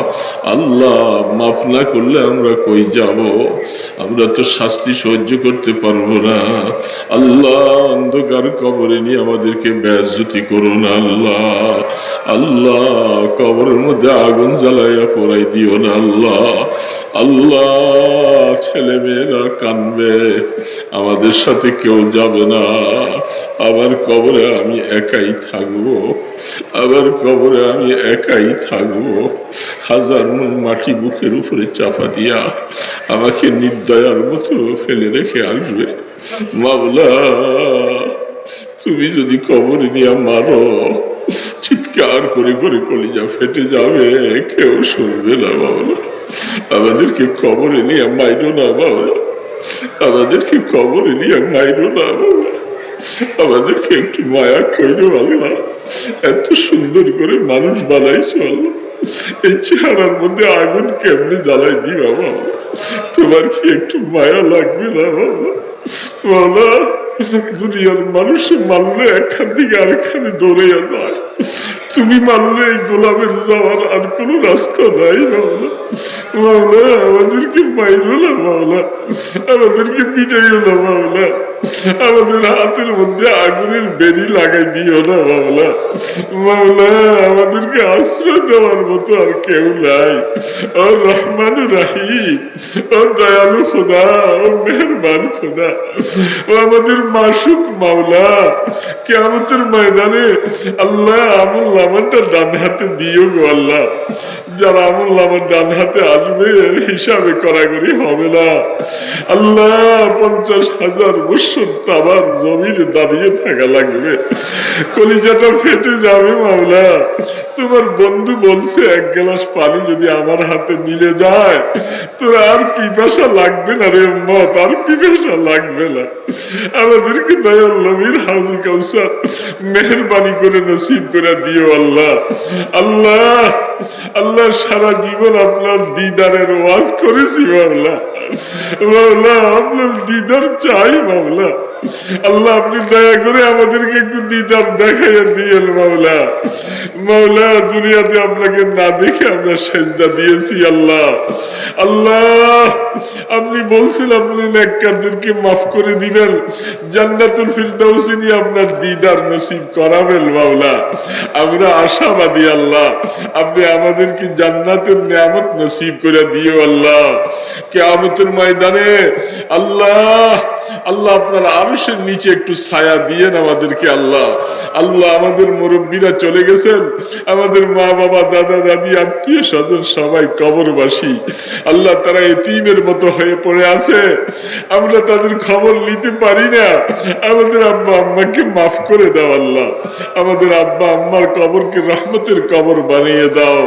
আল্লাহ। মাফ না করলে আমরা কই যাব? আমরা তো শাস্তি সহ্য করতে পারবো না আল্লাহ। অন্ধকার কবরে নিয়ে আমাদেরকে বেইজ্জতি করো না আল্লাহ। আল্লাহ কবরের মধ্যে আগুন জ্বালাইয়া পোড়াই দিও না আল্লাহ। আল্লাহ ছেলে মেয়েরা কানবে, আমাদের সাথে কেউ যাবে না, আবার কবরে আমি একাই থাকবো, আবার কবরে আমি একাই থাকবো। 1000 মণ মাটি বুকের উপরে চাপা দিয়া আমাকে নির্দয়ার মতো ফেলে রেখে আসবে। মাওলা তুমি যদি কবরে নিয়ে মারো, চিৎকার করে করে কলিজা ফেটে যাবে, কেউ শুনবে না মাওলা। আমাদেরকে কবরে নিয়ে মাইরো না মাওলা, আমাদেরকে কবরে নিয়ে মাইরো না মাওলা, আমাদেরকে একটু মায়া কইরো আল্লাহ। এত সুন্দর করে মানুষ বানাইছো আল্লাহ, এই চেহারার মধ্যে আগুন কেমনে জ্বালাই দিবা মাওলা? তোমার কি একটু মায়া লাগবে না মাওলা? মাওলা দুনিয়ার মানুষ মারলে একখান থেকে আরেকখানে দৌড়াইয়া যায়, তুমি মারলে এই গোলামের যাওয়ার আর কোন রাস্তা নাই মাওলা। মাওলা আমাদেরকে মাইরো না মাওলা, আমাদেরকে পিটাইও না মাওলা, আমাদের হাতের মধ্যে আগুনের বেরি লাগাই দিও না মাওলা। মাওলা আমাদেরকে আশ্রয় দেওয়ার মতো আর কেউ নাই। ও রহমান রাহিম, ও দয়ালু খোদা, ও মেহেরবান খোদা, ও আমাদের মাসুক মাওলা, কিয়ামতের ময়দানে আল্লাহ আমল নামাটা ডান হাতে দিও গো আল্লাহ। যারা আমল নামার ডান হাতে আসবে এর হিসাবে করাকরি হবে না আল্লাহ। 50,000 বছর তাবার জমিনে দাঁড়িয়ে থাকা লাগবে, কলিজাটা ফেটে যাবে মাওলা। তোমার বন্ধু বলছে 1 গ্লাস পানি যদি আমার হাতে মিলে যায় তোর আর পিপাসা লাগবে না রে উম্মত, আর পিপাসা লাগবে না। আমাদেরকে দয়াল নবীর হাউজে কাউসার মেহেরবানি করে নসিব করে দিও আল্লাহ। আল্লাহ আল্লাহ সারা জীবন আপনার দিদারের ওয়াজ করেছি মাওলা। মাওলা আপনার দিদার চাই মাওলা। আল্লাহ আপনি দয়া করে আমাদেরকে একটু দিদার দেখাইয়া দিয়েন মাওলা। মাওলা দুনিয়াতে আপনাকে না দেখে আমরা সেজদা দিয়েছি আল্লাহ। আল্লাহ আপনি বলছেন আপনি নেককারদেরকে মাফ করে দিবেন, জান্নাতুল ফিরদাউসে নিয়ে আপনার দিদার নসিব করাবেন মাওলা। আমরা আশাবাদী আল্লাহ, আপনি আমাদেরকে জান্নাতের নিয়ামত নসিব করে দিও আল্লাহ। কিয়ামতের ময়দানে আল্লাহ আল্লাহ আপনার আরশের নিচে একটু ছায়া দিয়েন আমাদেরকে আল্লাহ। আল্লাহ আমাদের মুরব্বীরা চলে গেছেন, আমাদের মা বাবা দাদা দাদি আত্মীয় স্বজন সবাই কবরবাসী আল্লাহ, তারা এতিমের মতো হয়ে পড়ে আছে, আমরা তাদের খবর নিতে পারি না। আমাদের আব্বা আম্মাকে মাফ করে দাও আল্লাহ, আমাদের আব্বা আম্মার কবরকে রহমতের কবর বানিয়ে দাও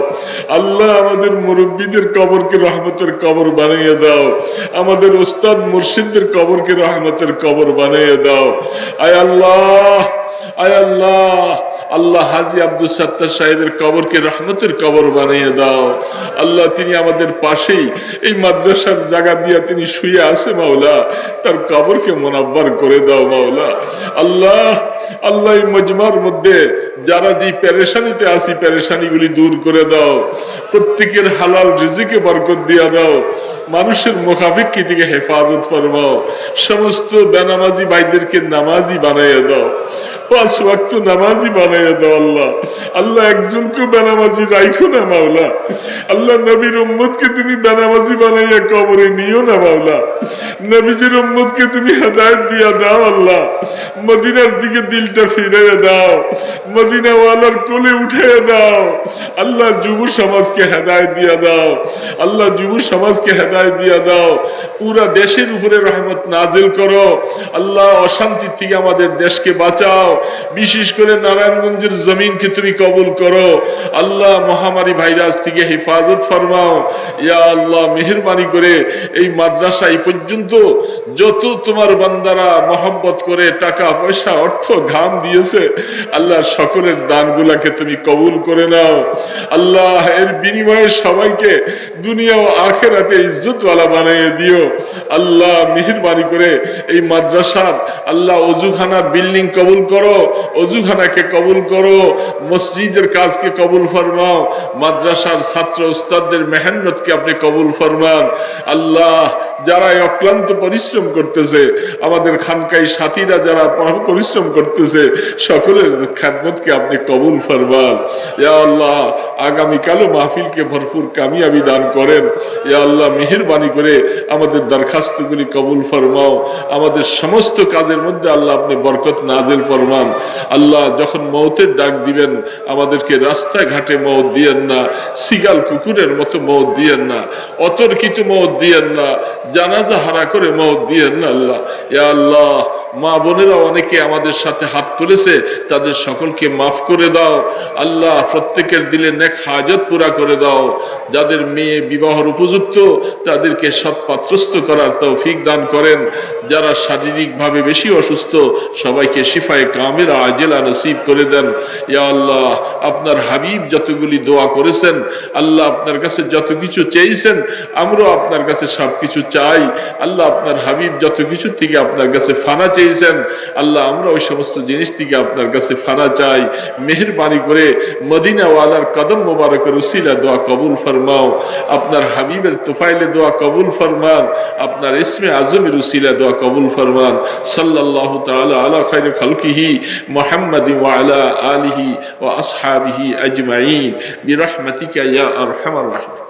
আল্লাহ, আমাদের মুরব্বীদের কবরকে রহমতের কবর বানিয়ে দাও, আমাদের উস্তাদ মুর্শিদদের কবরকে রহমতের কবর বানিয়ে দাও। আয় আল্লাহ, আয় আল্লাহ, আল্লাহ হাজী আব্দুল সাত্তার সাহেবের কবরকে রহমতের কবর বানিয়ে দাও আল্লাহ। তিনি আমাদের পাশেই এই মাদ্রাসার জায়গা দিয়া তিনি শুয়ে আছে মাওলা, তার কবরকে মুনাব্বার করে দাও মাওলা। আল্লাহ আল্লাহ এই মজমার মধ্যে যারা যে পেরেশানিতে আছি পেরেশানিগুলি দূর করে দাও, প্রত্যেকের হালাল রিজিকে বরকত দিয়া দাও, মানুষের মুখাফিকি থেকে হেফাজত ফরমাও, সমস্ত বেনামাজি ভাইদেরকে নামাজি বানাইয়া দাও, 5 ওয়াক্ত নামাজি বানাইয়া দাও আল্লাহ। আল্লাহ একজনকে বেনামাজি রাখো না মাওলা, আল্লাহ নবীর উম্মতকে তুমি বেনামাজি বানাইয়া কবরে নিও না মাওলা, নবীজির উম্মতকে তুমি হেদায়েত দিয়া দাও আল্লাহ, মদিনার দিকে দিলটা ফিরাইয়া দাও, মদিনা ওয়ালার কোলে উঠাইয়া দাও আল্লাহ, যুব সমাজকে হেদায়েত দিয়া দাও আল্লাহ, যুব সমাজকে হেদায়েত দিয়া দাও, পুরা দেশের উপরে রহমত নাজিল করো আল্লাহ, অশান্তি থেকে আমাদের দেশকে বাঁচাও, বিশেষ করে নারায়ণগঞ্জের জমিনকে তুমি কবুল করো আল্লাহ, মহামারী ভাইরাস থেকে হেফাজত ফরমাও ইয়া আল্লাহ। মেহেরবানি করে এই মাদ্রাসা এই পর্যন্ত যত তোমার বান্দারা মহব্বত করে টাকা পয়সা অর্থ ঘাম দিয়েছে আল্লাহ, সকলের দানগুলাকে তুমি কবুল করে নাও আল্লাহ, এর বিনিময়ে সবাইকে দুনিয়া ও আখিরাতে ইজ্জতওয়ালা বানিয়ে দিও আল্লাহ। মেহেরবানি করে এই মাদ্রাসার আল্লাহ ওযুখানার বিল্ডিং কবুল করো, ওযুখানাকে কবুল করো, মসজিদের কাজকে কবুল ফরমাও, মাদ্রাসার ছাত্র উস্তাদদের মেহনতকে আপনি কবুল ফরমান আল্লাহ। যারা অক্লান্ত পরিশ্রম করতেছে, আমাদের খানকাই সাথীরা যারা পরিশ্রম করতেছে, সকলের খেদমতকে আপনি কবুল ফরমান ইয়া আল্লাহ। আগামীকালও মাহফিলকে ভরপুর কামিয়াবি দান করেন ইয়া আল্লাহ। মেহেরবানি করে আমাদের দরখাস্তগুলি কবুল ফরমাও, আমাদের সমস্ত কাজের মধ্যে আল্লাহ আপনি বরকত নাজিল ফরমান আল্লাহ। যখন মওতের ডাক দিবেন আমাদেরকে রাস্তায় ঘাটে মওত দিয়েন না, সিগাল কুকুরের মতো মওত দিয়েন না, অতর্কিত মওত দিয়েন না, জানাজা হারা করে মওত দিয়েন না আল্লাহ। ইয়া আল্লাহ, মা বোনেরা অনেকে আমাদের সাথে হাত তুলেছে, তাদের সকলকে মাফ করে দাও আল্লাহ, প্রত্যেকের দিলে নেক হাজত পুরা করে দাও, যাদের মেয়ে বিবাহের উপযুক্ত তাদেরকে সৎপাত্রস্থ করার তৌফিক দান করেন, যারা শারীরিকভাবে বেশি অসুস্থ সবাইকে শিফায়ে কামিলা আজেলা নসিব করে দেন ইয়া আল্লাহ। আপনার হাবিব যতগুলি দোয়া করেছেন আল্লাহ, আপনার কাছে যত কিছু চেয়েছেন আমরাও আপনার কাছে সবকিছু চাই আল্লাহ। আপনার হাবিব যত কিছু থেকে আপনার কাছে ফানা চেয়েছেন আল্লাহ, আমরা ওই সমস্ত জিনিস থেকে আপনার কাছে ফানা চাই। মেহেরবানি করে মদিনা ওয়ালার কদম মোবারকের উসিলা দোয়া কবুল ফরমাও, আপনার হাবিবের তোফাইলে দোয়া কবুল ফরমান, আপনার ইসমে আজমের উসিলা দোয়া কবুল ফরমান। সাল্লাল্লাহু তাআলা আলা খায়রি খালকিহি মুহাম্মাদি ওয়া আলা আলিহি ওয়া আসহাবিহি আজমাইন বিরহমাতিকা ইয়া আরহামার রাহিমিন।